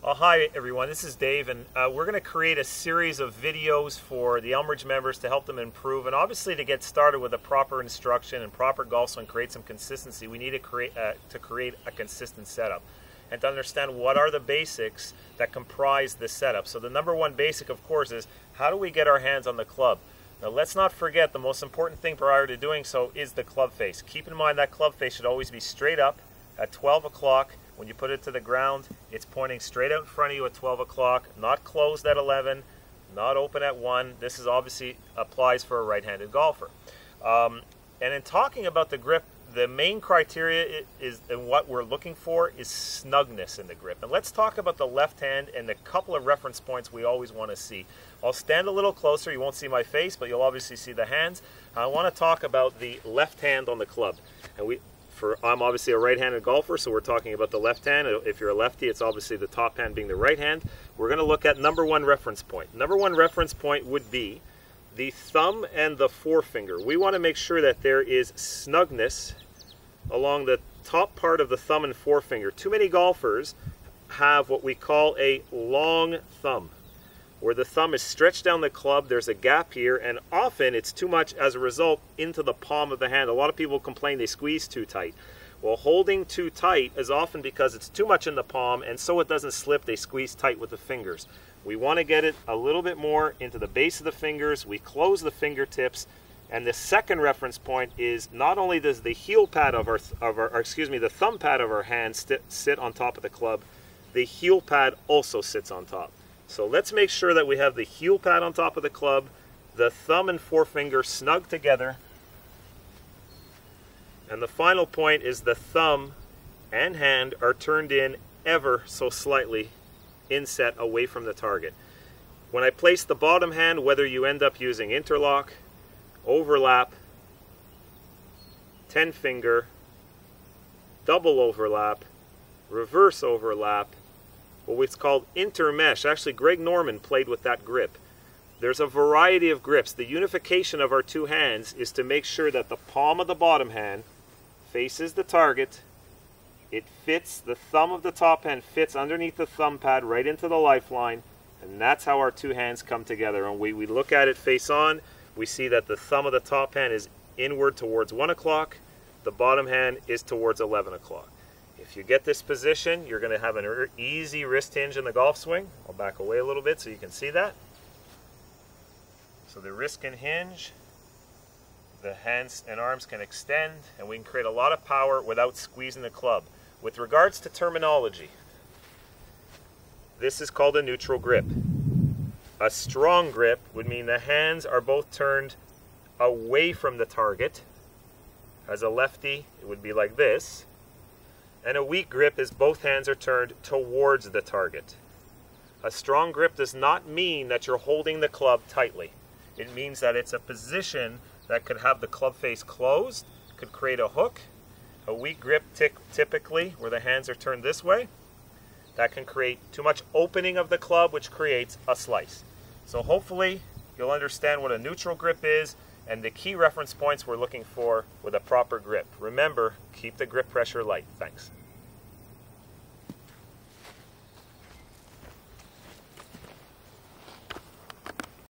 Hi everyone, this is Dave, and we're going to create a series of videos for the Elmridge members to help them improve, and obviously to get started with a proper instruction and proper golf swing, create some consistency. We need to create a consistent setup and to understand what are the basics that comprise this setup. So the number one basic, of course, is how do we get our hands on the club? Now let's not forget the most important thing prior to doing so is the club face. Keep in mind that club face should always be straight up at 12 o'clock. When you put it to the ground, it's pointing straight out in front of you at 12 o'clock, not closed at 11, not open at 1. This is obviously applies for a right-handed golfer. And in talking about the grip, the main criteria is, and what we're looking for is snugness in the grip. And let's talk about the left hand and the couple of reference points we always want to see. I'll stand a little closer. You won't see my face, but you'll obviously see the hands. I want to talk about the left hand on the club. And I'm obviously a right-handed golfer, so we're talking about the left hand. If you're a lefty, it's obviously the top hand being the right hand. We're going to look at number one reference point. Number one reference point would be the thumb and the forefinger. We want to make sure that there is snugness along the top part of the thumb and forefinger. Too many golfers have what we call a long thumb, where the thumb is stretched down the club, there's a gap here, and often it's too much as a result into the palm of the hand. A lot of people complain they squeeze too tight. Well, holding too tight is often because it's too much in the palm, and so it doesn't slip, they squeeze tight with the fingers. We want to get it a little bit more into the base of the fingers. We close the fingertips, and the second reference point is not only does the heel pad of the thumb pad of our hand sit on top of the club, the heel pad also sits on top. So let's make sure that we have the heel pad on top of the club, the thumb and forefinger snug together, and the final point is the thumb and hand are turned in ever so slightly inset away from the target. When I place the bottom hand, whether you end up using interlock, overlap, 10 finger, double overlap, reverse overlap, what's called intermesh. Actually, Greg Norman played with that grip. There's a variety of grips. The unification of our two hands is to make sure that the palm of the bottom hand faces the target. It fits, the thumb of the top hand fits underneath the thumb pad right into the lifeline, and that's how our two hands come together. And we look at it face on, we see that the thumb of the top hand is inward towards 1 o'clock, the bottom hand is towards 11 o'clock. If you get this position, you're going to have an easy wrist hinge in the golf swing. I'll back away a little bit so you can see that. So the wrist can hinge, the hands and arms can extend, and we can create a lot of power without squeezing the club. With regards to terminology, this is called a neutral grip. A strong grip would mean the hands are both turned away from the target. As a lefty, it would be like this. And a weak grip is both hands are turned towards the target. A strong grip does not mean that you're holding the club tightly. It means that it's a position that could have the club face closed, could create a hook. A weak grip typically, where the hands are turned this way, that can create too much opening of the club, which creates a slice. So hopefully you'll understand what a neutral grip is and the key reference points we're looking for with a proper grip. Remember, keep the grip pressure light. Thanks.